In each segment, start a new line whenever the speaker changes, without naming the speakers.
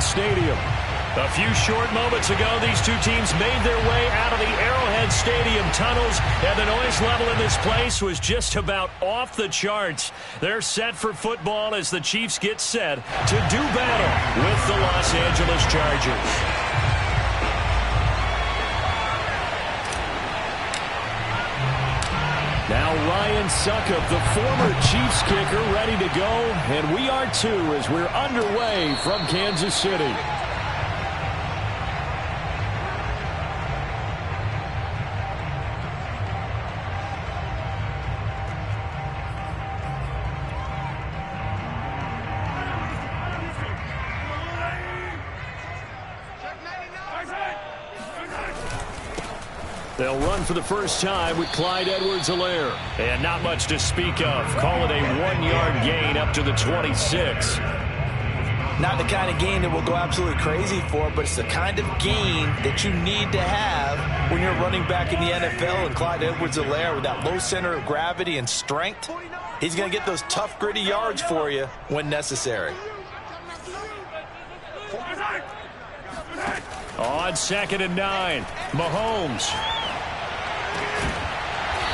Arrowhead Stadium. A few short moments ago, these two teams made their way out of the Arrowhead Stadium tunnels, and the noise level in this place was just about off the charts. They're set for football as the Chiefs get set to do battle with the Los Angeles Chargers. Now Ryan Succop, the former Chiefs kicker, ready to go, and we are too as we're underway from Kansas City. They'll run for the first time with Clyde Edwards-Helaire. And not much to speak of. Call it a 1-yard gain up to the 26.
Not the kind of gain that we'll go absolutely crazy for, but it's the kind of gain that you need to have when you're running back in the NFL. And Clyde Edwards-Helaire, with that low center of gravity and strength, he's going to get those tough, gritty yards for you when necessary.
On 2nd and 9, Mahomes.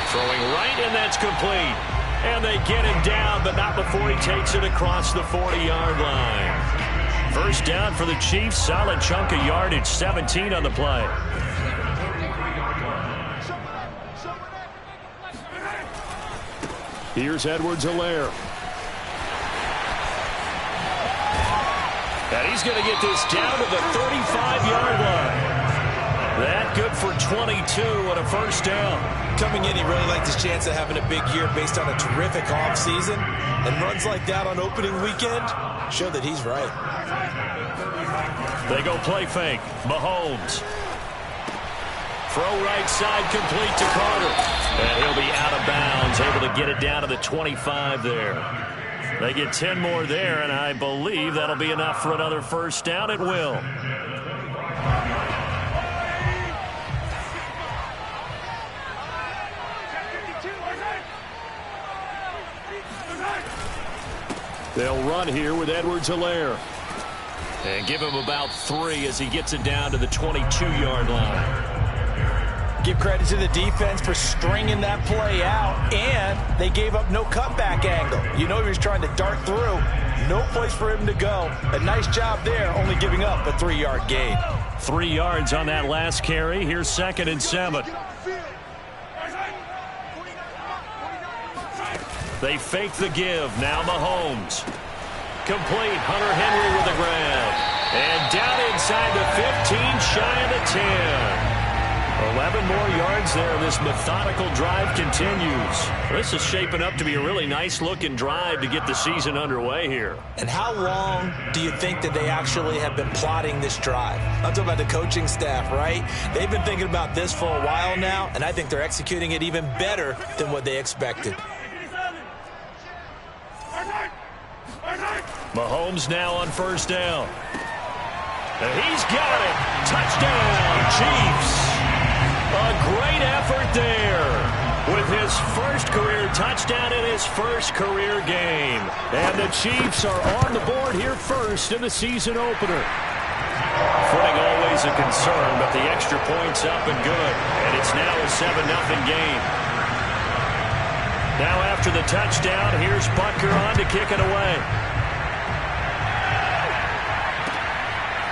Throwing right, and that's complete. And they get him down, but not before he takes it across the 40-yard line. First down for the Chiefs. Solid chunk of yardage, 17 on the play. Here's Edwards-Helaire. And he's going to get this down to the 35-yard line. That good for 22 on a first down.
Coming in, he really liked his chance of having a big year based on a terrific offseason. And runs like that on opening weekend show that he's right.
They go play fake. Mahomes. Throw right side complete to Carter. And he'll be out of bounds, able to get it down to the 25 there. They get 10 more there, and I believe that'll be enough for another first down. It will. They'll run here with Edwards-Helaire. And give him about 3 as he gets it down to the 22-yard line.
Give credit to the defense for stringing that play out, and they gave up no cutback angle. You know he was trying to dart through. No place for him to go. A nice job there, only giving up a 3-yard gain.
3 yards on that last carry. Here's 2nd and 7. They fake the give. Now Mahomes. Complete. Hunter Henry with the grab. And down inside the 15, shy of the 10. 11 more yards there. This methodical drive continues. This is shaping up to be a really nice-looking drive to get the season underway here.
And how long do you think that they actually have been plotting this drive? I'm talking about the coaching staff, right? They've been thinking about this for a while now, and I think they're executing it even better than what they expected.
Mahomes now on first down. And he's got it. Touchdown, Chiefs. A great effort there with his first career touchdown in his first career game. And the Chiefs are on the board here first in the season opener. Footing always a concern, but the extra point's up and good. And it's now a 7-0 game. Now after the touchdown, here's Butker on to kick it away.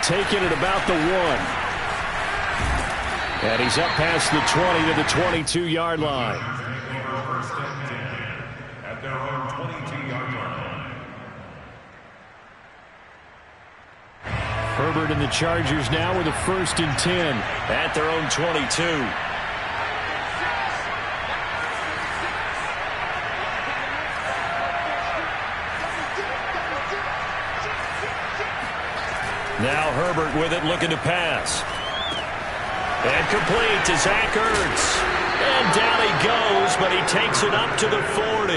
Taking it about the 1. And he's up past the 20 to the 22-yard line.
At their own 22-yard line.
Herbert and the Chargers now with a 1st and 10 at their own 22. Now Herbert with it, looking to pass. And complete to Zach Ertz. And down he goes, but he takes it up to the 40.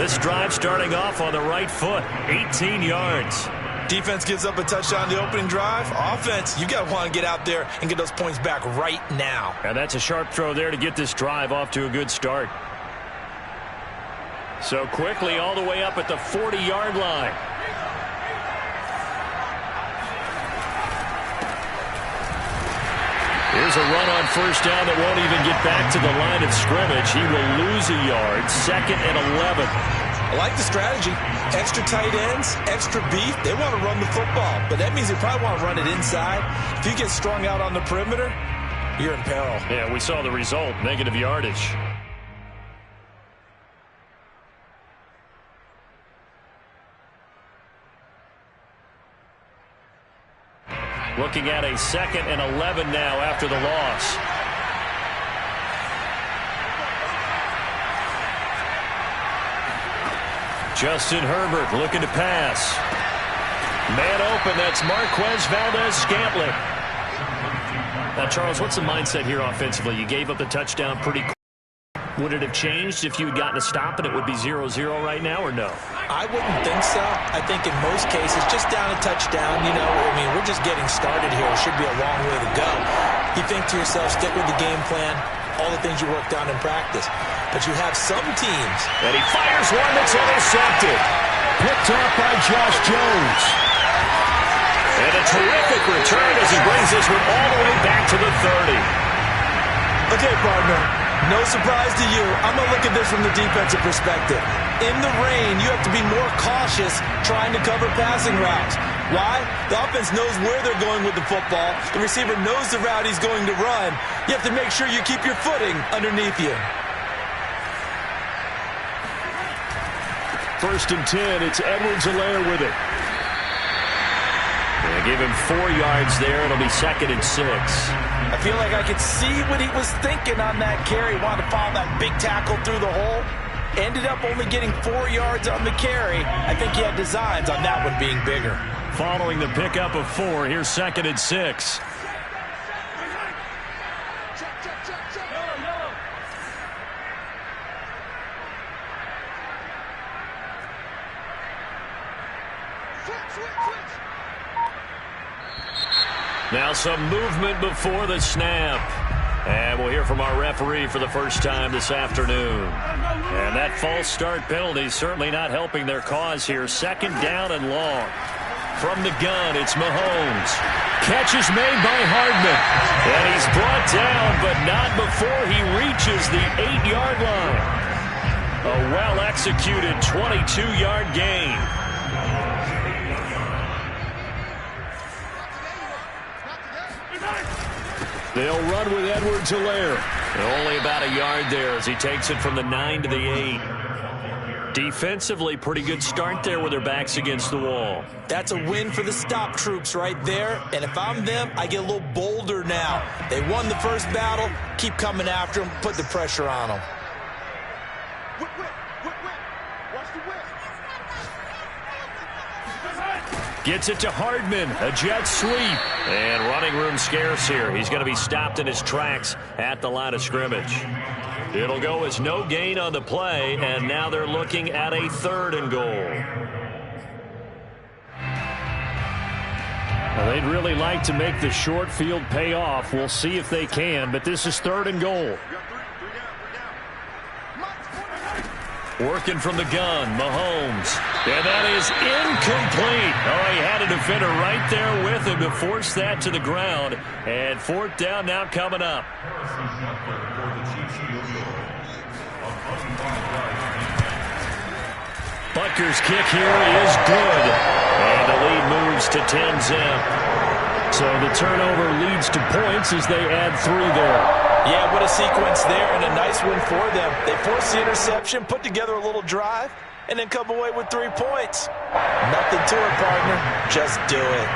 This drive starting off on the right foot, 18 yards.
Defense gives up a touchdown the opening drive. Offense, you got to want to get out there and get those points back right now.
And that's a sharp throw there to get this drive off to a good start. So quickly all the way up at the 40-yard line. Here's a run on first down that won't even get back to the line of scrimmage. He will lose a yard. 2nd and 11.
I like the strategy. Extra tight ends, extra beef. They want to run the football, but that means they probably want to run it inside. If you get strung out on the perimeter, you're in peril.
Yeah, we saw the result, negative yardage. Looking at a 2nd and 11 now after the loss. Justin Herbert looking to pass. Man open, that's Marquez Valdes-Scantling. Now, Charles, what's the mindset here offensively? You gave up the touchdown pretty quick. Would it have changed if you had gotten a stop and it would be 0-0 right now, or no?
I wouldn't think so. I think in most cases, just down a touchdown, you know, I mean, we're just getting started here. It should be a long way to go. You think to yourself, stick with the game plan, all the things you worked on in practice. But you have some teams.
And he fires one that's intercepted. Picked off by Josh Jones. And a terrific return as he brings this one all the way back to the 30.
Okay, partner, no surprise to you. I'm going to look at this from the defensive perspective. In the rain, you have to be more cautious trying to cover passing routes. Why? The offense knows where they're going with the football. The receiver knows the route he's going to run. You have to make sure you keep your footing underneath you.
1st and 10, it's Edwards-Helaire with it. They give him 4 yards there. It'll be 2nd and 6.
I feel like I could see what he was thinking on that carry. Wanted to follow that big tackle through the hole. Ended up only getting 4 yards on the carry. I think he had designs on that one being bigger.
Following the pickup of 4, here's 2nd and 6. Now some movement before the snap. And we'll hear from our referee for the first time this afternoon. And that false start penalty certainly not helping their cause here. 2nd down and long. From the gun, it's Mahomes. Catch is made by Hardman. And he's brought down, but not before he reaches the 8-yard line. A well-executed 22-yard gain. They'll run with Edwards-Helaire. Only about a yard there as he takes it from the 9 to the 8. Defensively, pretty good start there with their backs against the wall.
That's a win for the stop troops right there. And if I'm them, I get a little bolder now. They won the first battle. Keep coming after them. Put the pressure on them.
Gets it to Hardman, a jet sweep. And running room scarce here. He's going to be stopped in his tracks at the line of scrimmage. It'll go as no gain on the play, and now they're looking at a 3rd and goal. Well, they'd really like to make the short field pay off. We'll see if they can, but this is 3rd and goal. Working from the gun, Mahomes. And that is incomplete. Oh, he had a defender right there with him to force that to the ground. And 4th down now coming up. Butker's kick here is good. And the lead moves to 10-zip. So the turnover leads to points as they add 3 there.
Yeah, what a sequence there, and a nice win for them. They forced the interception, put together a little drive, and then come away with 3 points. Nothing to it, partner. Just do it.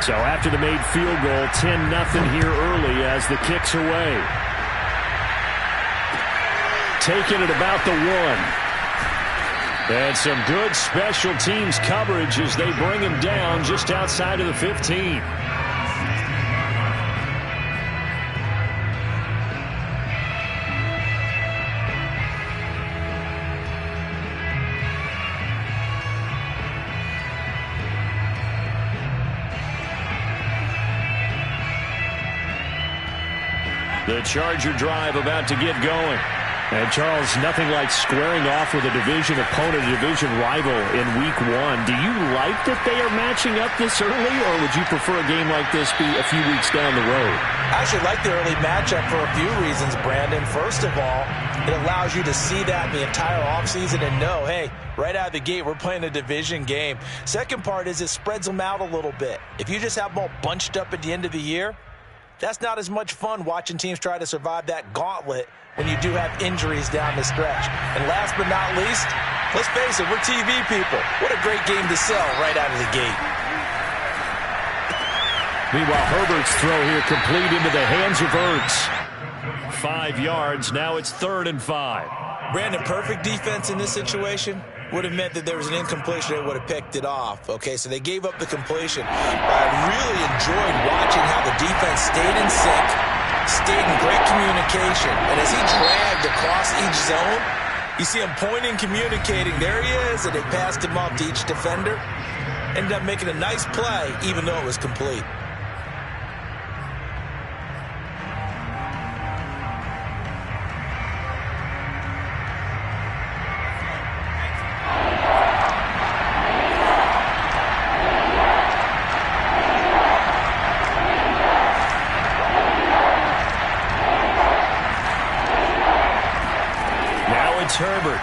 So after the made field goal, 10-0 here early as the kick's away. Taking it about the 1. And some good special teams coverage as they bring him down just outside of the 15. The Charger drive about to get going. And, Charles, nothing like squaring off with a division opponent, a division rival in Week 1. Do you like that they are matching up this early, or would you prefer a game like this be a few weeks down the road?
I actually like the early matchup for a few reasons, Brandon. First of all, it allows you to see that in the entire offseason and know, hey, right out of the gate, we're playing a division game. Second part is it spreads them out a little bit. If you just have them all bunched up at the end of the year, that's not as much fun watching teams try to survive that gauntlet when you do have injuries down the stretch. And last but not least, let's face it, we're TV people. What a great game to sell right out of the gate.
Meanwhile, Herbert's throw here complete into the hands of Ertz. 5 yards. Now it's 3rd and 5.
Brandon, perfect defense in this situation would have meant that there was an incompletion that would have picked it off. Okay, so they gave up the completion. But I really enjoyed watching how the defense stayed in sync, stayed in great communication. And as he dragged across each zone, you see him pointing, communicating. There he is, and they passed him off to each defender. Ended up making a nice play, even though it was complete.
Herbert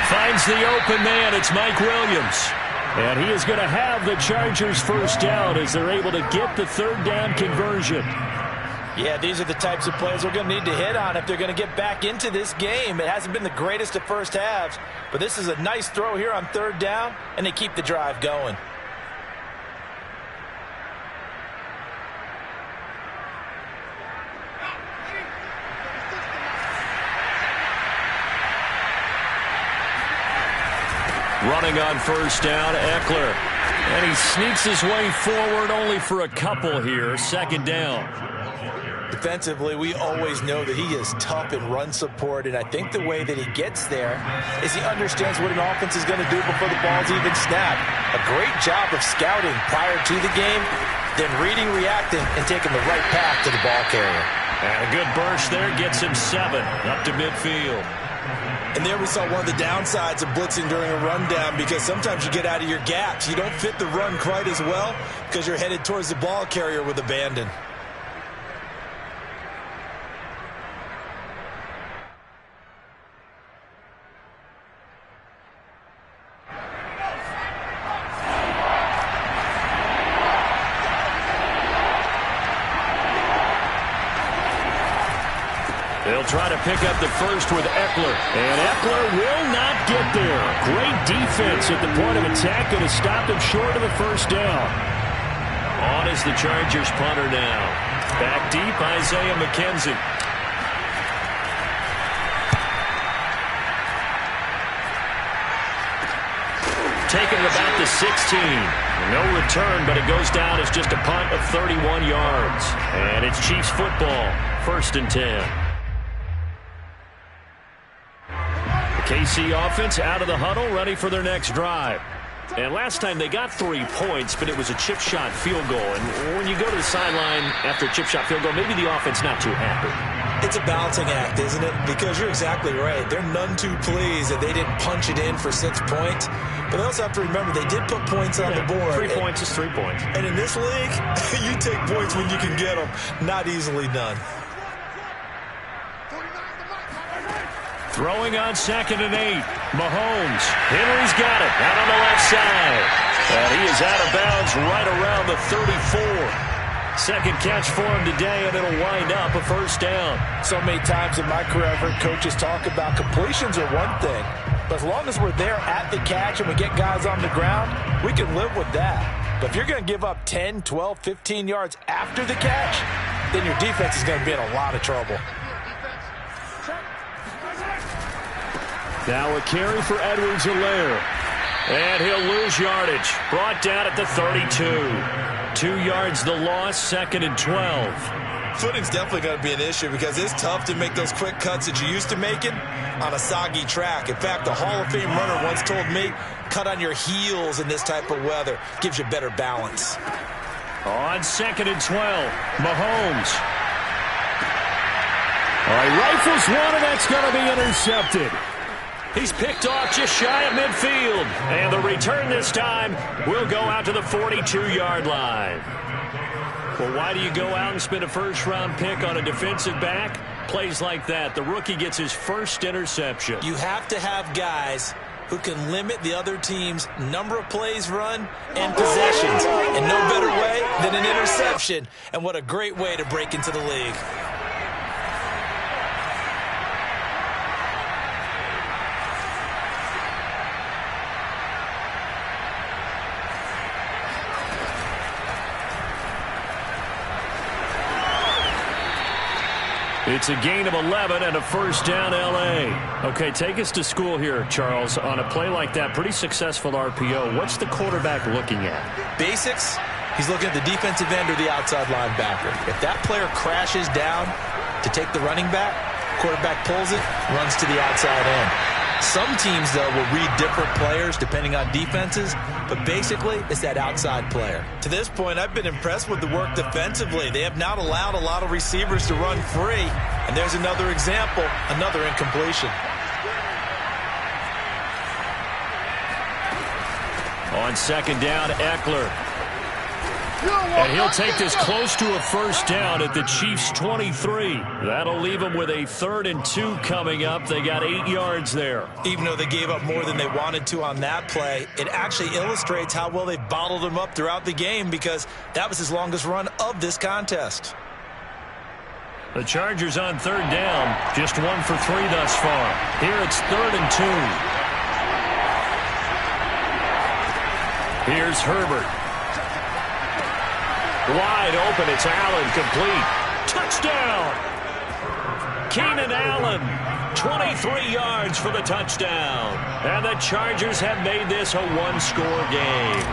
finds the open man. It's Mike Williams. And he is going to have the Chargers first down as they're able to get the 3rd down conversion.
Yeah, these are the types of plays they're going to need to hit on if they're going to get back into this game. It hasn't been the greatest of first halves, but this is a nice throw here on 3rd down, and they keep the drive going.
Running on first down, Eckler. And he sneaks his way forward only for a couple here. 2nd down.
Defensively, we always know that he is tough in run support, and I think the way that he gets there is he understands what an offense is going to do before the ball's even snapped. A great job of scouting prior to the game, then reading, reacting, and taking the right path to the ball carrier.
And a good burst there gets him 7 up to midfield.
And there we saw one of the downsides of blitzing during a rundown, because sometimes you get out of your gaps. You don't fit the run quite as well because you're headed towards the ball carrier with abandon.
They'll try to pick up the first with Eckler. And Eckler will not get there. Great defense at the point of attack, going to stop him short of the first down. On is the Chargers punter now. Back deep, Isaiah McKenzie. Taken about the 16. No return, but it goes down as just a punt of 31 yards. And it's Chiefs football, 1st and 10. KC offense out of the huddle, ready for their next drive. And last time they got 3 points, but it was a chip shot field goal. And when you go to the sideline after a chip shot field goal, maybe the offense not too happy.
It's a balancing act, isn't it? Because you're exactly right. They're none too pleased that they didn't punch it in for 6 points. But they also have to remember they did put points on the board.
3 points is 3 points.
And in this league, you take points when you can get them. Not easily done.
Throwing on 2nd and 8. Mahomes. Henry's got it. Out on the left side. And he is out of bounds right around the 34. 2nd catch for him today, and it'll wind up a first down.
So many times in my career, I've heard coaches talk about completions are one thing. But as long as we're there at the catch and we get guys on the ground, we can live with that. But if you're going to give up 10, 12, 15 yards after the catch, then your defense is going to be in a lot of trouble.
Now a carry for Edwards-Helaire. And he'll lose yardage. Brought down at the 32. 2 yards the loss, 2nd and 12.
Footing's definitely going to be an issue because it's tough to make those quick cuts that you're used to making on a soggy track. In fact, a Hall of Fame runner once told me, cut on your heels in this type of weather. Gives you better balance.
On 2nd and 12, Mahomes All right, rifles one, and that's going to be intercepted. He's picked off just shy of midfield. And the return this time will go out to the 42-yard line. Well, why do you go out and spend a first-round pick on a defensive back? Plays like that. The rookie gets his first interception.
You have to have guys who can limit the other team's number of plays run and possessions. And no better way than an interception. And what a great way to break into the league.
It's a gain of 11 and a first down, L.A. Okay, take us to school here, Charles. On a play like that, pretty successful RPO. What's the quarterback looking at?
Basics. He's looking at the defensive end or the outside linebacker. If that player crashes down to take the running back, quarterback pulls it, runs to the outside end. Some teams, though, will read different players depending on defenses, but basically it's that outside player. To this point, I've been impressed with the work defensively. They have not allowed a lot of receivers to run free, and there's another example, another incompletion.
On second down, Eckler. And he'll take this close to a first down at the Chiefs' 23. That'll leave them with a 3rd and 2 coming up. They got 8 yards there.
Even though they gave up more than they wanted to on that play, it actually illustrates how well they bottled them up throughout the game because that was his longest run of this contest.
The Chargers on 3rd down, just 1 for 3 thus far. Here it's 3rd and 2. Here's Herbert. Wide open, it's Allen, complete. Touchdown! Keenan Allen, 23 yards for the touchdown. And the Chargers have made this a one-score game.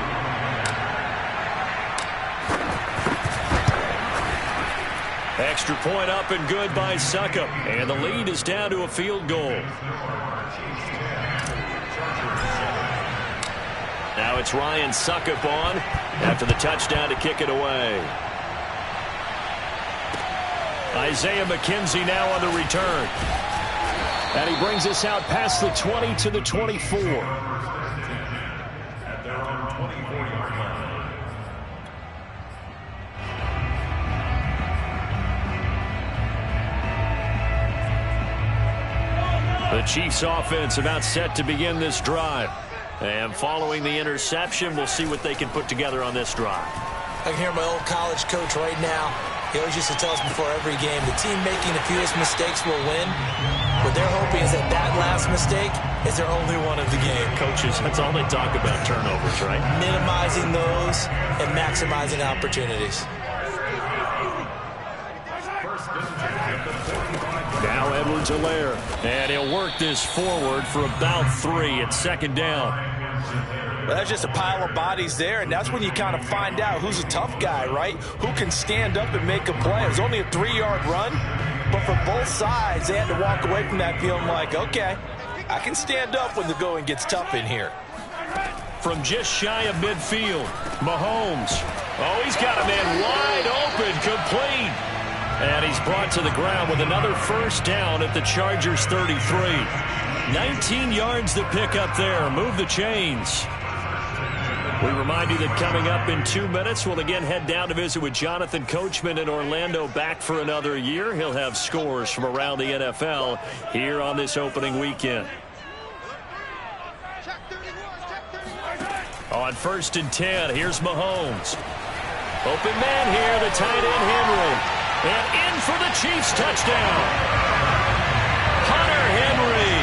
Extra point up and good by Succop. And the lead is down to a field goal. Now it's Ryan Succop on after the touchdown to kick it away. Isaiah McKenzie now on the return. And he brings us out past the 20 to the 24.
At their own 24-yard line.
The Chiefs offense about set to begin this drive. And following the interception, we'll see what they can put together on this drive.
I can hear my old college coach right now. He always used to tell us before every game, the team making the fewest mistakes will win. What they're hoping is that that last mistake is their only one of the game.
Coaches, that's all they talk about, turnovers, right?
Minimizing those and maximizing opportunities.
Now Edwards-Helaire, and he'll work this forward for about 3 at 2nd down.
Well, that's just a pile of bodies there, and that's when you kind of find out who's a tough guy, right? Who can stand up and make a play. It was only a 3-yard run, but for both sides, they had to walk away from that feeling like, okay, I can stand up when the going gets tough in here.
From just shy of midfield, Mahomes. Oh, he's got a man wide open, complete. And he's brought to the ground with another first down at the Chargers' 33. 19 yards to pick up there. Move the chains. We remind you that coming up in 2 minutes, we'll again head down to visit with Jonathan Coachman in Orlando, back for another year. He'll have scores from around the NFL here on this opening weekend. On 1st and 10, here's Mahomes. Open man here, the tight end Henry. And in for the Chiefs touchdown. Hunter Henry,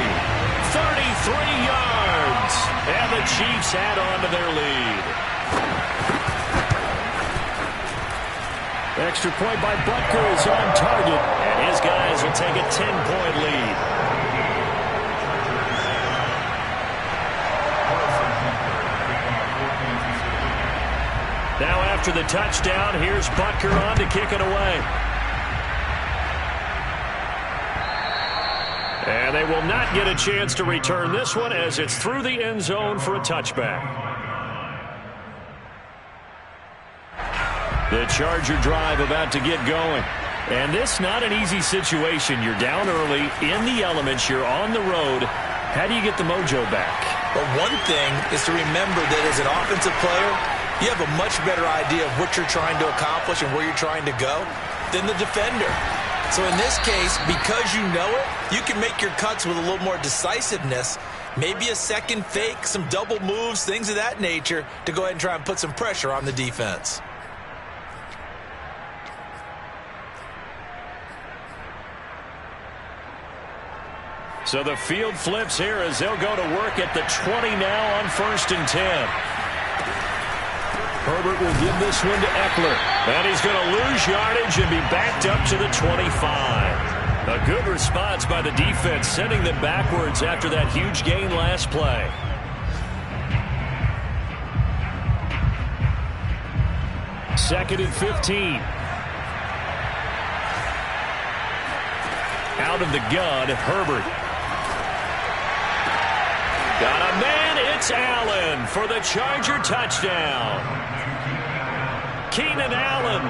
33 yards. And the Chiefs add on to their lead. Extra point by Butker is on target. And his guys will take a 10-point lead. Now after the touchdown, here's Butker on to kick it away. And they will not get a chance to return this one as it's through the end zone for a touchback. The Charger drive about to get going. And this not an easy situation. You're down early, in the elements, you're on the road. How do you get the mojo back?
Well, one thing is to remember that as an offensive player, you have a much better idea of what you're trying to accomplish and where you're trying to go than the defender. So in this case, because you know it, you can make your cuts with a little more decisiveness, maybe a second fake, some double moves, things of that nature, to go ahead and try and put some pressure on the defense.
So the field flips here as they'll go to work at the 20 now on 1st and 10. Herbert will give this one to Eckler. And he's going to lose yardage and be backed up to the 25. A good response by the defense, sending them backwards after that huge gain last play. Second and 15. Out of the gun, Herbert. Got a man, it's Allen for the Charger touchdown. Keenan Allen,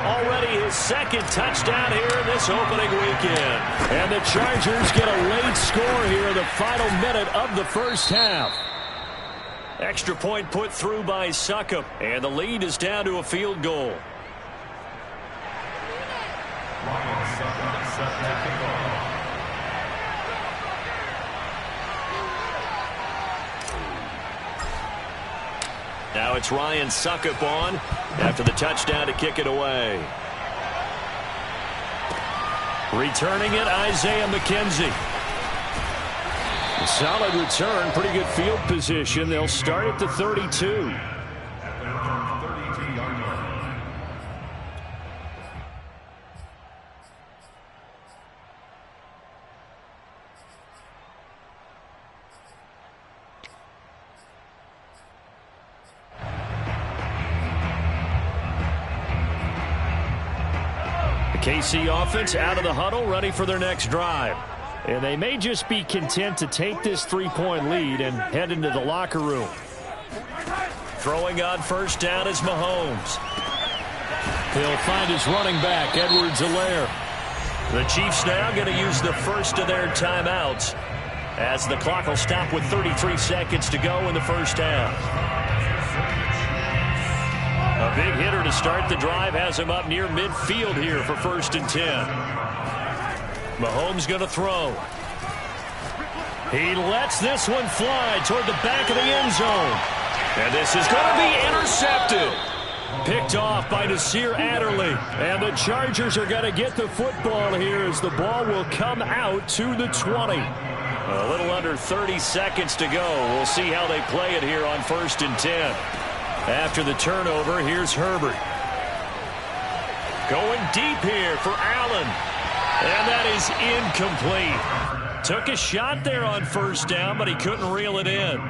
already his second touchdown here in this opening weekend. And the Chargers get a late score here in the final minute of the first half. Extra point put through by Succop, and the lead is down to a field goal. Now it's Ryan Succop on after the touchdown to kick it away. Returning it, Isaiah McKenzie. A solid return, pretty good field position. They'll start at the 32. KC offense out of the huddle, ready for their next drive. And they may just be content to take this 3-point lead and head into the locker room. Throwing on first down is Mahomes. He'll find his running back, Edwards-Helaire. The Chiefs now going to use the first of their timeouts as the clock will stop with 33 seconds to go in the first half. A big hitter to start the drive has him up near midfield here for 1st and 10. Mahomes going to throw. He lets this one fly toward the back of the end zone. And this is going to be intercepted. Picked off by Nasir Adderley. And the Chargers are going to get the football here as the ball will come out to the 20. A little under 30 seconds to go. We'll see how they play it here on 1st and 10. After the turnover, here's Herbert. Going deep here for Allen. And that is incomplete. Took a shot there on first down, but he couldn't reel it in.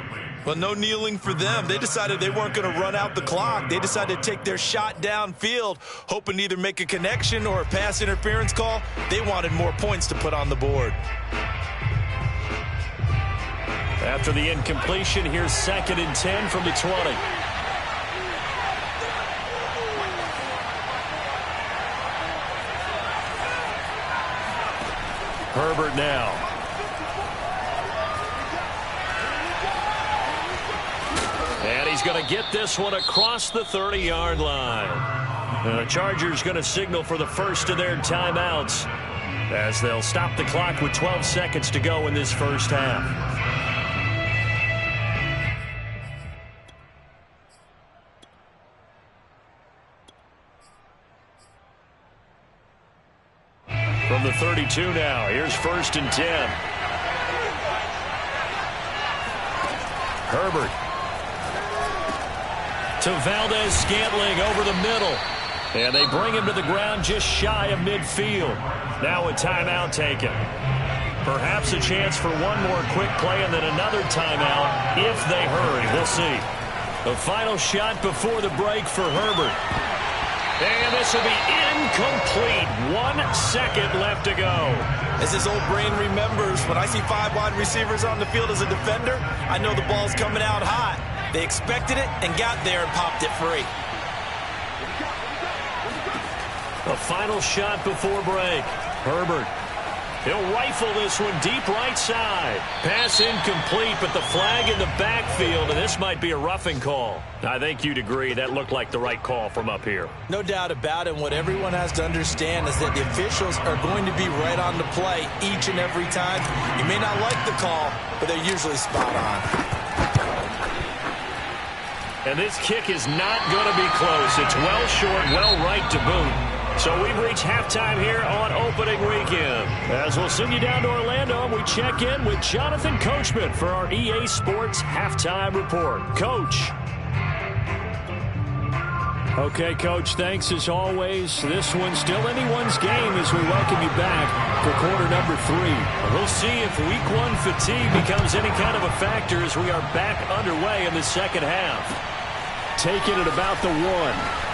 Well, no kneeling for them. They decided they weren't going to run out the clock. They decided to take their shot downfield, hoping to either make a connection or a pass interference call. They wanted more points to put on the board.
After the incompletion, here's 2nd and 10 from the 20. Herbert now. And he's going to get this one across the 30-yard line. The Chargers going to signal for the first of their timeouts as they'll stop the clock with 12 seconds to go in this first half. From the 32 now, here's 1st and 10. Herbert to Valdez-Scantling over the middle. And they bring him to the ground just shy of midfield. Now a timeout taken. Perhaps a chance for one more quick play and then another timeout if they hurry. We'll see. The final shot before the break for Herbert. And this will be incomplete. 1 second left to go.
As his old brain remembers, when I see 5 wide receivers on the field as a defender, I know the ball's coming out hot. They expected it and got there and popped it free.
A final shot before break. Herbert. He'll rifle this one deep right side. Pass incomplete, but the flag in the backfield, and this might be a roughing call. I think you'd agree that looked like the right call from up here.
No doubt about it. What everyone has to understand is that the officials are going to be right on the play each and every time. You may not like the call, but they're usually spot on.
And this kick is not going to be close. It's well short, well right to boot. So we've reached halftime here on opening weekend. As we'll send you down to Orlando, and we check in with Jonathan Coachman for our EA Sports Halftime Report. Coach. Okay, Coach, thanks as always. This one's still anyone's game as we welcome you back for quarter number 3. We'll see if week 1 fatigue becomes any kind of a factor as we are back underway in the second half. Taking it about the 1.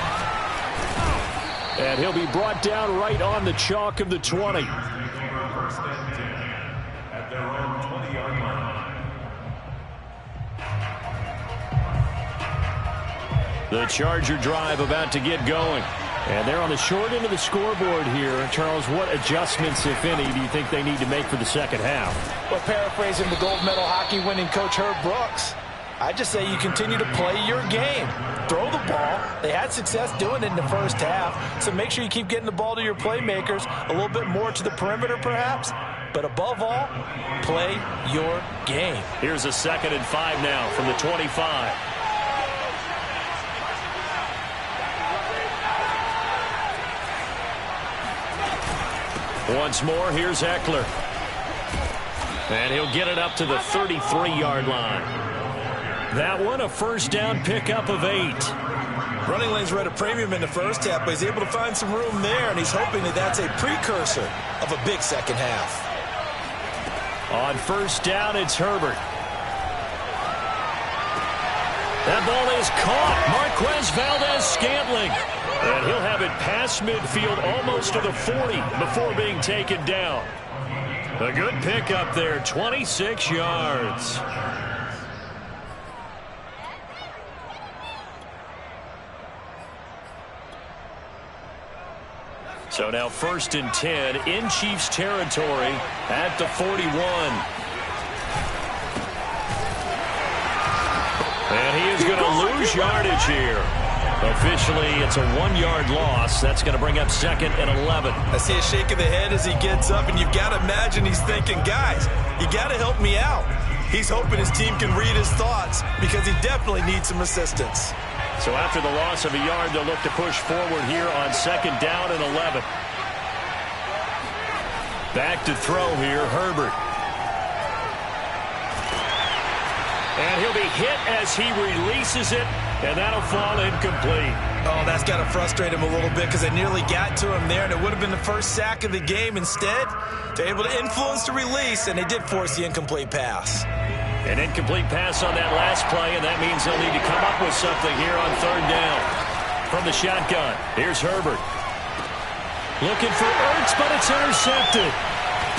And he'll be brought down right on the chalk of the 20.
First and 10 at their own 20-yard line.
The Charger drive about to get going. And they're on the short end of the scoreboard here. Charles, what adjustments, if any, do you think they need to make for the second half?
Well, paraphrasing the gold medal hockey winning coach Herb Brooks, I just say you continue to play your game. Throw the ball. They had success doing it in the first half, so make sure you keep getting the ball to your playmakers, a little bit more to the perimeter perhaps, but above all, play your game.
Here's a 2nd and 5 now from the 25. Once more, here's Eckler. And he'll get it up to the 33-yard line. That one, a first down pickup of 8.
Running lanes were at a premium in the first half, but he's able to find some room there, and he's hoping that that's a precursor of a big second half.
On first down, it's Herbert. That ball is caught. Marquez Valdes-Scantling. And he'll have it past midfield almost to the 40 before being taken down. A good pickup there, 26 yards. So now 1st and 10 in Chiefs territory at the 41. And he is going to lose yardage here. Officially, it's a 1-yard loss. That's going to bring up 2nd and 11.
I see a shake of the head as he gets up, and you've got to imagine he's thinking, guys, you got to help me out. He's hoping his team can read his thoughts because he definitely needs some assistance.
So after the loss of a yard, they'll look to push forward here on 2nd down and 11. Back to throw here, Herbert. And he'll be hit as he releases it, and that'll fall incomplete.
Oh, that's got to frustrate him a little bit because they nearly got to him there, and it would have been the first sack of the game. Instead, they're able to influence the release, and they did force the incomplete pass.
An incomplete pass on that last play, and that means they'll need to come up with something here on 3rd down. From the shotgun, here's Herbert. Looking for Ertz, but it's intercepted.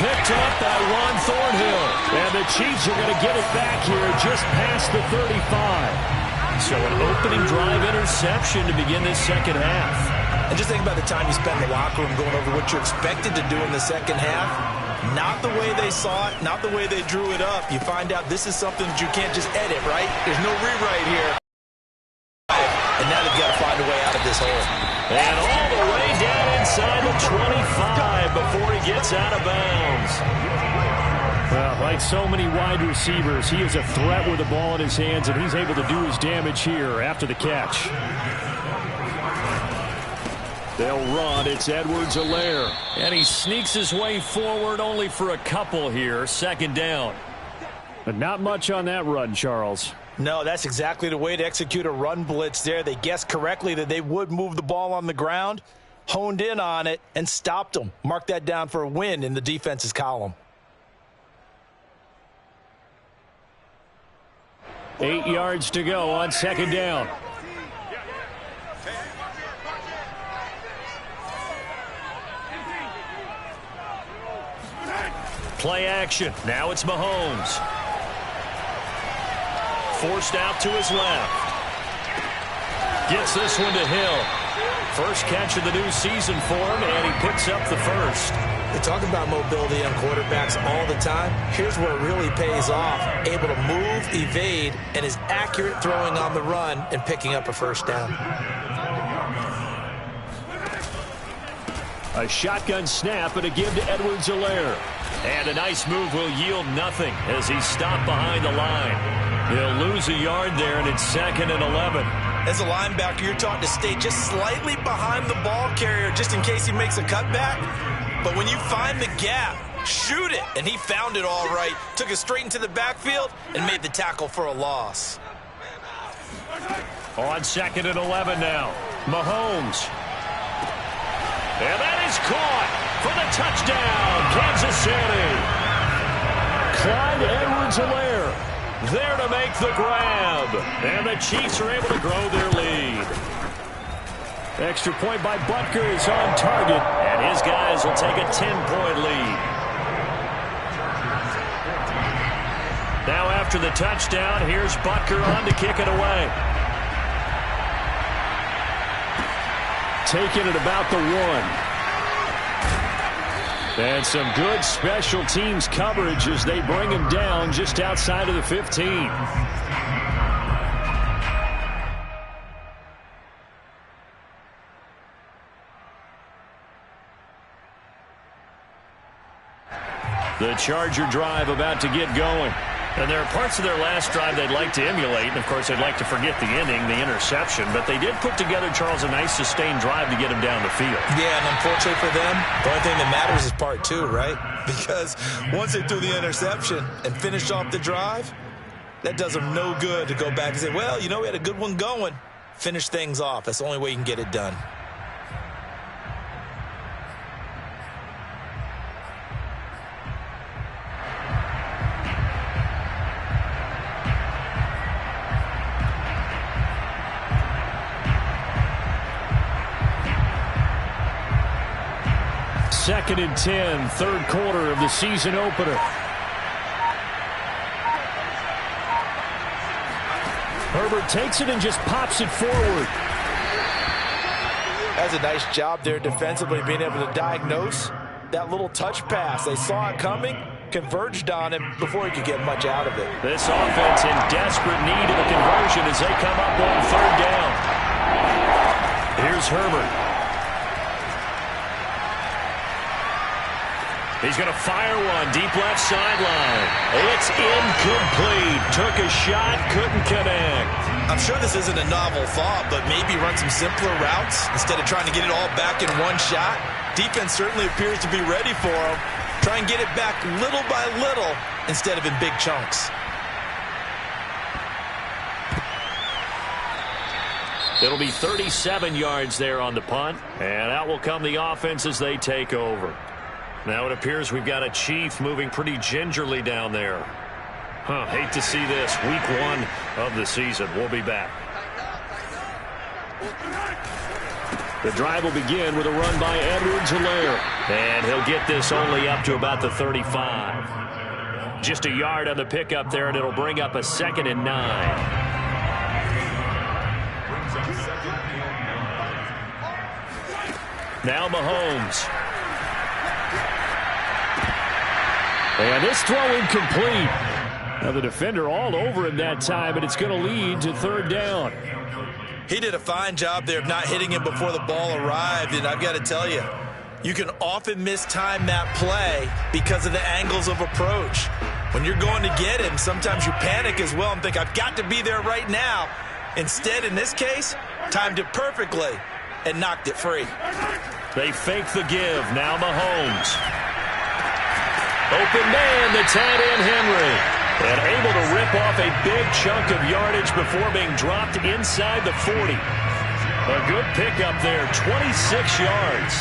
Picked up by Juan Thornhill. And the Chiefs are going to get it back here just past the 35. So an opening drive interception to begin this second half.
And just think about the time you spend in the locker room going over what you're expected to do in the second half. Not the way they saw it, not the way they drew it up. You find out this is something that you can't just edit, right? There's no rewrite here. And now they've got to find a way out of this hole.
And all the way down inside the 25 before he gets out of bounds. Well, like so many wide receivers, he is a threat with the ball in his hands, and he's able to do his damage here after the catch. They'll run. It's Edwards-Helaire. And he sneaks his way forward only for a couple here. 2nd down. But not much on that run, Charles.
No, that's exactly the way to execute a run blitz there. They guessed correctly that they would move the ball on the ground, honed in on it, and stopped them. Mark that down for a win in the defense's column.
8 yards to go on 2nd down. Play action. Now it's Mahomes. Forced out to his left. Gets this one to Hill. First catch of the new season for him, and he picks up the first.
They talk about mobility on quarterbacks all the time. Here's where it really pays off. Able to move, evade, and is accurate throwing on the run and picking up a first down.
A shotgun snap and a give to Edwards-Helaire. And a nice move will yield nothing as he's stopped behind the line. He'll lose a yard there, and it's 2nd and 11.
As a linebacker, you're taught to stay just slightly behind the ball carrier just in case he makes a cutback. But when you find the gap, shoot it. And he found it all right. Took it straight into the backfield and made the tackle for a loss.
On 2nd and 11 now. Mahomes. And that is caught for the touchdown, Kansas City. Clyde Edwards-Helaire there to make the grab. And the Chiefs are able to grow their lead. Extra point by Butker is on target, and his guys will take a 10-point lead. Now after the touchdown, here's Butker on to kick it away. Taking it about the 1. And some good special teams coverage as they bring him down just outside of the 15. The Charger drive about to get going. And there are parts of their last drive they'd like to emulate. And, of course, they'd like to forget the inning, the interception. But they did put together, Charles, a nice sustained drive to get him down the field. Yeah, and unfortunately for them, the only thing that matters is part 2, right? Because once they threw the interception and finished off the drive, that does them no good to go back and say, well, you know, we had a good one going. Finish things off. That's the only way you can get it done. Second and 10, third quarter of the season opener. Herbert takes it and just pops it forward. That's a nice job there defensively, being able to diagnose that little touch pass. They saw it coming, converged on him before he could get much out of it. This offense in desperate need of a conversion as they come up on 3rd down. Here's Herbert. He's going to fire one deep left sideline. It's incomplete. Took a shot, couldn't connect. I'm sure this isn't a novel thought, but maybe run some simpler routes instead of trying to get it all back in one shot. Defense certainly appears to be ready for him. Try and get it back little by little instead of in big chunks. It'll be 37 yards there on the punt, and out will come the offense as they take over. Now it appears we've got a Chief moving pretty gingerly down there. Hate to see this. Week 1 of the season. We'll be back. The drive will begin with a run by Edwards-Helaire. And he'll get this only up to about the 35. Just a yard on the pickup there, and it'll bring up a 2nd and 9. Now Mahomes. And this throw incomplete. Now the defender all over him that time, but it's going to lead to 3rd down. He did a fine job there of not hitting him before the ball arrived, and I've got to tell you, you can often mistime that play because of the angles of approach. When you're going to get him, sometimes you panic as well and think, I've got to be there right now. Instead, in this case, timed it perfectly and knocked it free. They fake the give. Now Mahomes. Open man, the tight end Henry. And able to rip off a big chunk of yardage before being dropped inside the 40. A good pickup there, 26 yards.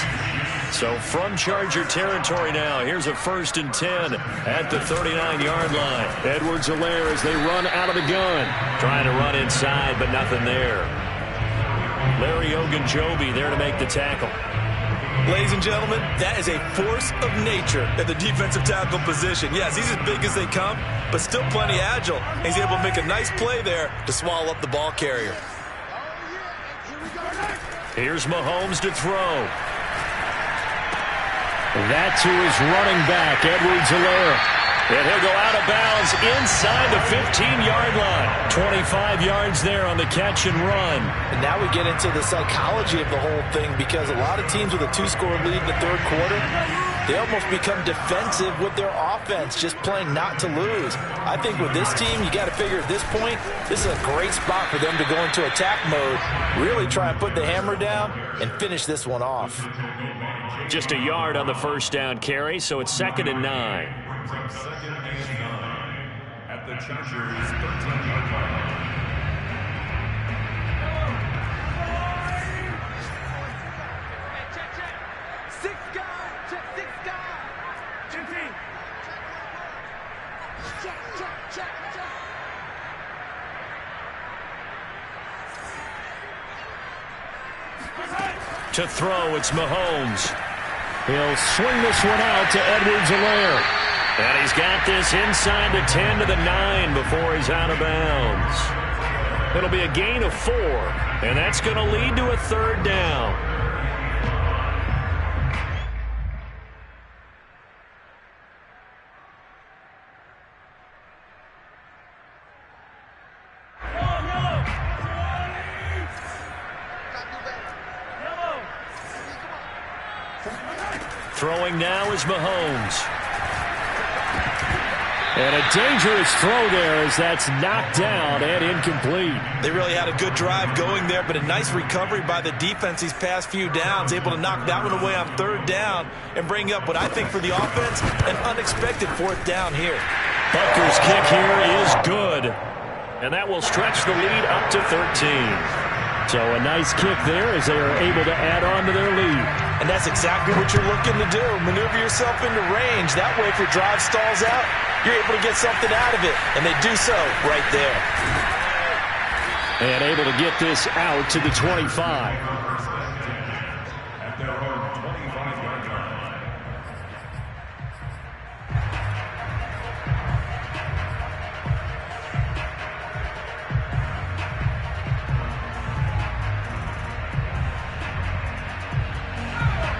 So from Charger territory now, here's a 1st and 10 at the 39-yard line. Edwards-Helaire as they run out of the gun. Trying to run inside, but nothing there. Larry Ogunjobi there to make the tackle. Ladies and gentlemen, that is a force of nature at the defensive tackle position. Yes, he's as big as they come, but still plenty agile. He's able to make a nice play there to swallow up the ball carrier. Here's Mahomes to throw. That's who is running back, Edwards-Helaire. And he'll go out of bounds inside the 15-yard line. 25 yards there on the catch and run.
And now we get into the psychology of the whole thing, because a lot of teams with a 2-score lead in the third quarter, they almost become defensive with their offense, just playing not to lose. I think with this team, you got to figure at this point, this is a great spot for them to go into attack mode, really try and put the hammer down and finish this one off.
Just a yard on the first down carry, so it's 2nd and 9.
From 2nd and 9 at the Chargers' 13-yard line.
To throw, it's Mahomes. He'll swing this one out to Edwards-Helaire. And he's got this inside the 10 to the 9 before he's out of bounds. It'll be a gain of 4, and that's going to lead to a 3rd down. Throwing now is Mahomes. And a dangerous throw there as that's knocked down and incomplete.
They really had a good drive going there, but a nice recovery by the defense these past few downs, able to knock that one away on 3rd down and bring up what I think for the offense, an unexpected 4th down here.
Butker's kick here is good, and that will stretch the lead up to 13. So a nice kick there as they are able to add on to their lead.
And that's exactly what you're looking to do. Maneuver yourself into range. That way, if your drive stalls out, you're able to get something out of it. And they do so right there.
And able to get this out to the 25.
At their own 25-yard line.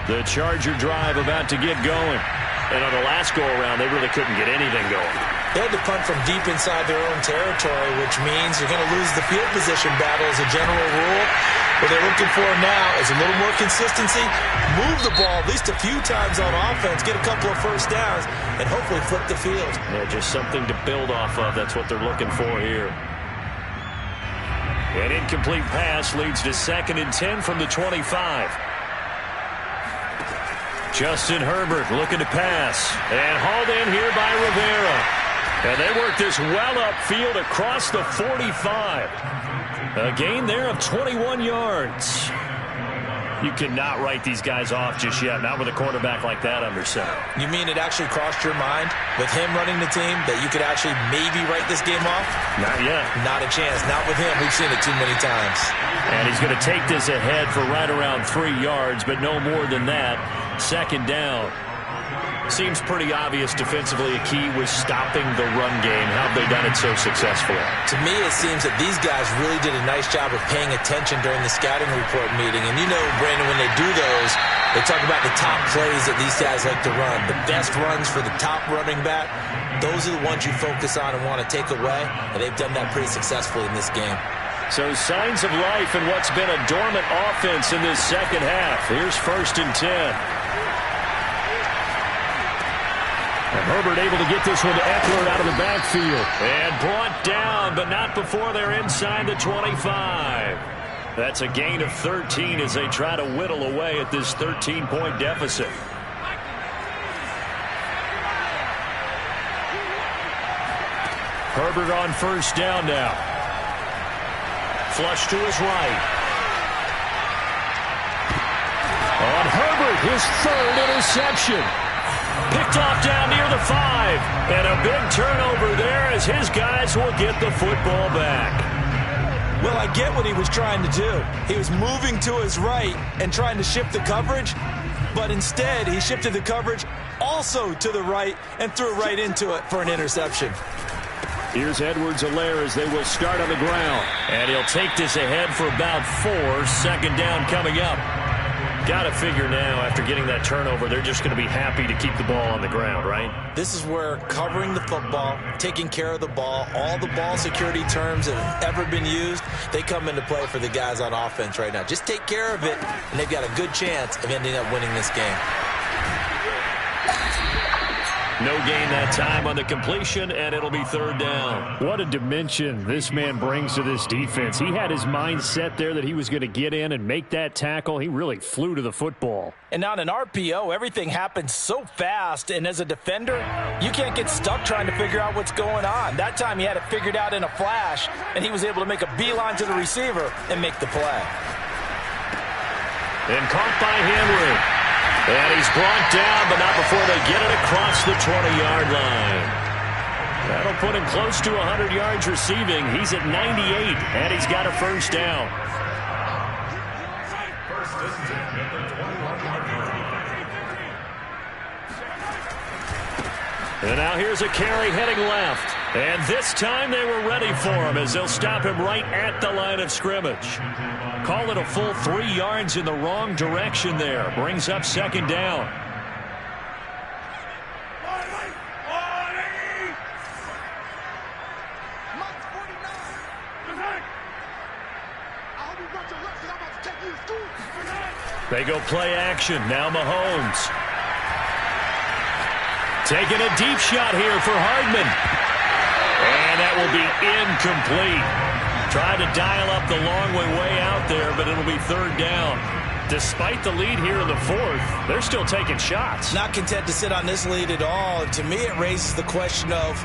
The Charger drive about to get going. And on the last go-around, they really couldn't get anything going.
They had to punt from deep inside their own territory, which means you're going to lose the field position battle as a general rule. What they're looking for now is a little more consistency, move the ball at least a few times on offense, get a couple of first downs, and hopefully flip the field.
Yeah, just something to build off of. That's what they're looking for here. An incomplete pass leads to 2nd and 10 from the 25. Justin Herbert looking to pass. And hauled in here by Rivera. And they work this well upfield across the 45. A gain there of 21 yards. You cannot write these guys off just yet, not with a quarterback like that under center.
You mean it actually crossed your mind with him running the team that you could actually maybe write this game off?
Not yet.
Not a chance. Not with him. We've seen it too many times.
And he's going to take this ahead for right around 3 yards, but no more than that. 2nd down. Seems pretty obvious defensively a key was stopping the run game. How have they done it so successfully?
To me, it seems that these guys really did a nice job of paying attention during the scouting report meeting. And you know, Brandon, when they do those, they talk about the top plays that these guys like to run. The best runs for the top running back, those are the ones you focus on and want to take away. And they've done that pretty successfully in this game.
So signs of life in what's been a dormant offense in this second half. Here's 1st and 10. And Herbert able to get this one to Eckler out of the backfield. And brought down, but not before they're inside the 25. That's a gain of 13 as they try to whittle away at this 13-point deficit. Herbert on 1st down now. Flush to his right. On Herbert, his 3rd interception. Picked off down near the 5. And a big turnover there as his guys will get the football back.
Well, I get what he was trying to do. He was moving to his right and trying to shift the coverage. But instead, he shifted the coverage also to the right and threw right into it for an interception.
Here's Edwards-Helaire as they will start on the ground. And he'll take this ahead for about 4. Second down coming up. Got to figure now, after getting that turnover, they're just going to be happy to keep the ball on the ground, right?
This is where covering the football, taking care of the ball, all the ball security terms that have ever been used, they come into play for the guys on offense right now. Just take care of it, and they've got a good chance of ending up winning this game.
No gain that time on the completion, and it'll be third down.
What a dimension this man brings to this defense. He had his mind set there that he was going to get in and make that tackle. He really flew to the football.
And on an RPO, everything happens so fast, and as a defender, you can't get stuck trying to figure out what's going on. That time he had it figured out in a flash, and he was able to make a beeline to the receiver and make the play.
And caught by Henry. And he's brought down, but not before they get it across the 20-yard line. That'll put him close to 100 yards receiving. He's at 98, and he's got a first down. And now here's a carry heading left. And this time they were ready for him as they'll stop him right at the line of scrimmage. Call it a full 3 yards in the wrong direction there. Brings up second down. They go play action. Now Mahomes. Taking a deep shot here for Hardman. And that will be incomplete. Tried to dial up the long way out there, but it'll be third down. Despite the lead here in the fourth, they're still taking shots.
Not content to sit on this lead at all. And to me, it raises the question of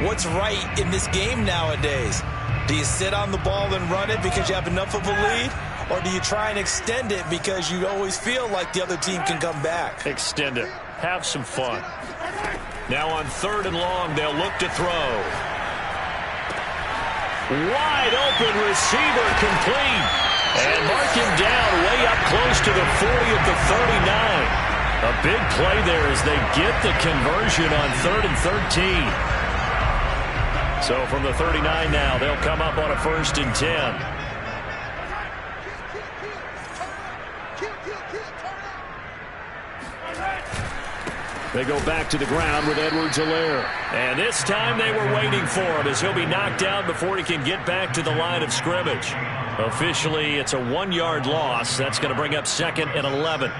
what's right in this game nowadays. Do you sit on the ball and run it because you have enough of a lead? Or do you try and extend it because you always feel like the other team can come back?
Extend it. Have some fun. Now on third and long, they'll look to throw. Wide open receiver complete. And mark him down way up close to the 40 at the 39. A big play there as they get the conversion on 3rd and 13. So from the 39 now, they'll come up on a 1st and 10. They go back to the ground with Edwards-Helaire. And this time they were waiting for him as he'll be knocked down before he can get back to the line of scrimmage. Officially, it's a 1-yard loss. That's going to bring up 2nd and 11.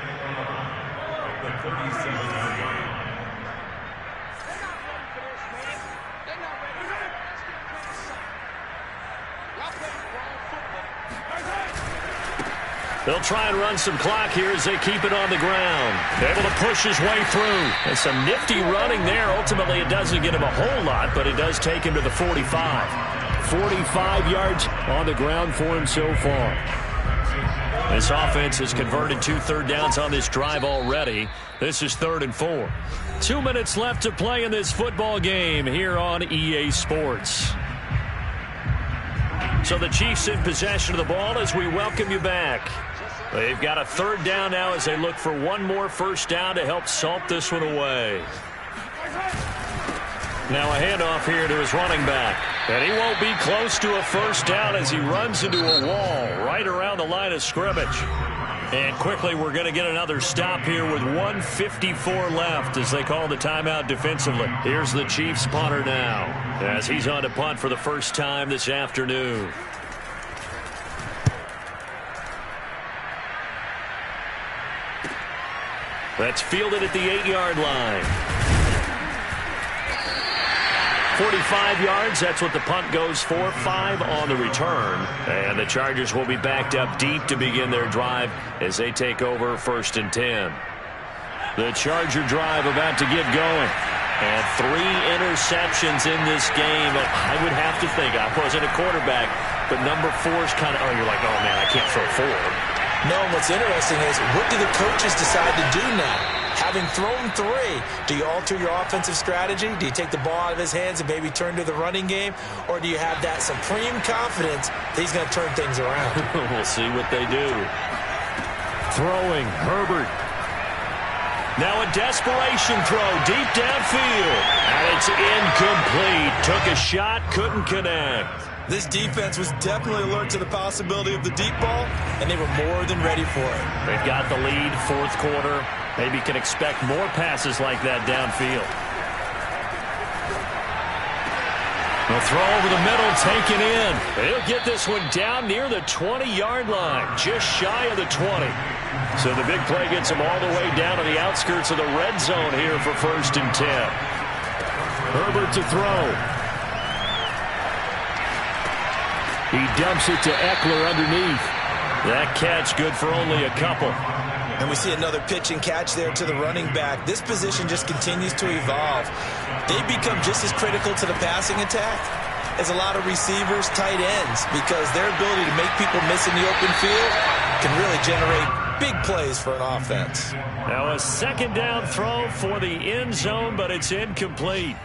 They'll try and run some clock here as they keep it on the ground. Able to push his way through. And some nifty running there. Ultimately, it doesn't get him a whole lot, but it does take him to the 45. 45 yards on the ground for him so far. This offense has converted 2 third downs on this drive already. This is 3rd and 4. 2 minutes left to play in this football game here on EA Sports. So the Chiefs in possession of the ball as we welcome you back. They've got a 3rd down now as they look for one more first down to help salt this one away. Now a handoff here to his running back. And he won't be close to a first down as he runs into a wall right around the line of scrimmage. And quickly we're going to get another stop here with 1:54 left as they call the timeout defensively. Here's the Chiefs punter now as he's on to punt for the first time this afternoon. That's fielded at the 8-yard line. 45 yards, that's what the punt goes for. 5 on the return. And the Chargers will be backed up deep to begin their drive as they take over 1st and 10. The Charger drive about to get going. And 3 interceptions in this game. I would have to think, I wasn't a quarterback, but number 4's kind of, you're like, oh man, I can't throw 4.
No, what's interesting is, what do the coaches decide to do now? Having thrown 3, do you alter your offensive strategy? Do you take the ball out of his hands and maybe turn to the running game? Or do you have that supreme confidence that he's going to turn things around?
We'll see what they do. Throwing, Herbert. Now a desperation throw deep downfield. And it's incomplete. Took a shot, couldn't connect.
This defense was definitely alert to the possibility of the deep ball, and they were more than ready for it.
They've got the lead, fourth quarter. Maybe can expect more passes like that downfield.
The throw over the middle, taken in. He'll get this one down near the 20-yard line, just shy of the 20. So the big play gets him all the way down to the outskirts of the red zone here for 1st and 10. Herbert to throw. He dumps it to Eckler underneath. That catch good for only a couple.
And we see another pitch and catch there to the running back. This position just continues to evolve. They become just as critical to the passing attack as a lot of receivers, tight ends, because their ability to make people miss in the open field can really generate big plays for an offense.
Now a 2nd down throw for the end zone, but it's incomplete.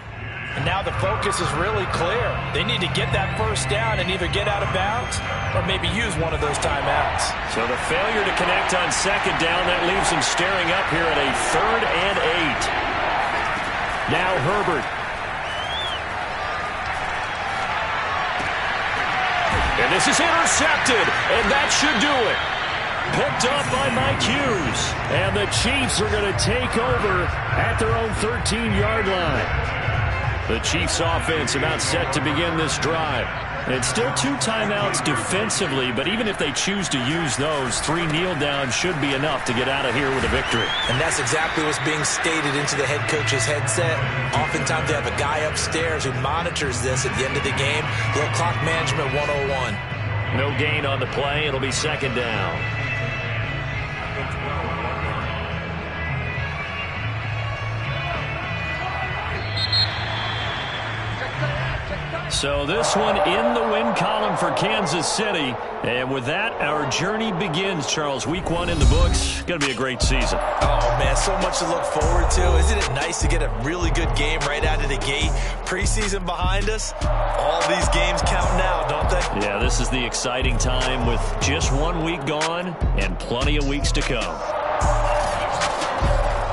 And now the focus is really clear. They need to get that 1st down and either get out of bounds or maybe use one of those timeouts.
So the failure to connect on 2nd down, that leaves them staring up here at a 3rd and 8.
Now Herbert.
And this is intercepted, and that should do it. Picked up by Mike Hughes.
And the Chiefs are going to take over at their own 13-yard line.
The Chiefs offense about set to begin this drive.
It's still 2 timeouts defensively, but even if they choose to use those, 3 kneel downs should be enough to get out of here with a victory.
And that's exactly what's being stated into the head coach's headset. Oftentimes they have a guy upstairs who monitors this at the end of the game. Little clock management 101.
No gain on the play. It'll be 2nd down. So this one in the win column for Kansas City. And with that, our journey begins, Charles. Week 1 in the books. Going to be a great season.
Oh, man, so much to look forward to. Isn't it nice to get a really good game right out of the gate? Preseason behind us. All these games count now, don't they?
Yeah, this is the exciting time with just 1 week gone and plenty of weeks to come.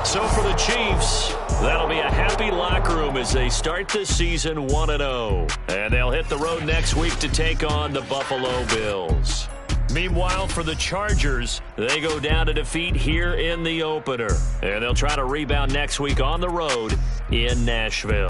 So for the Chiefs, that'll be a happy locker room as they start this season 1-0. And they'll hit the road next week to take on the Buffalo Bills. Meanwhile, for the Chargers, they go down to defeat here in the opener. And they'll try to rebound next week on the road in Nashville.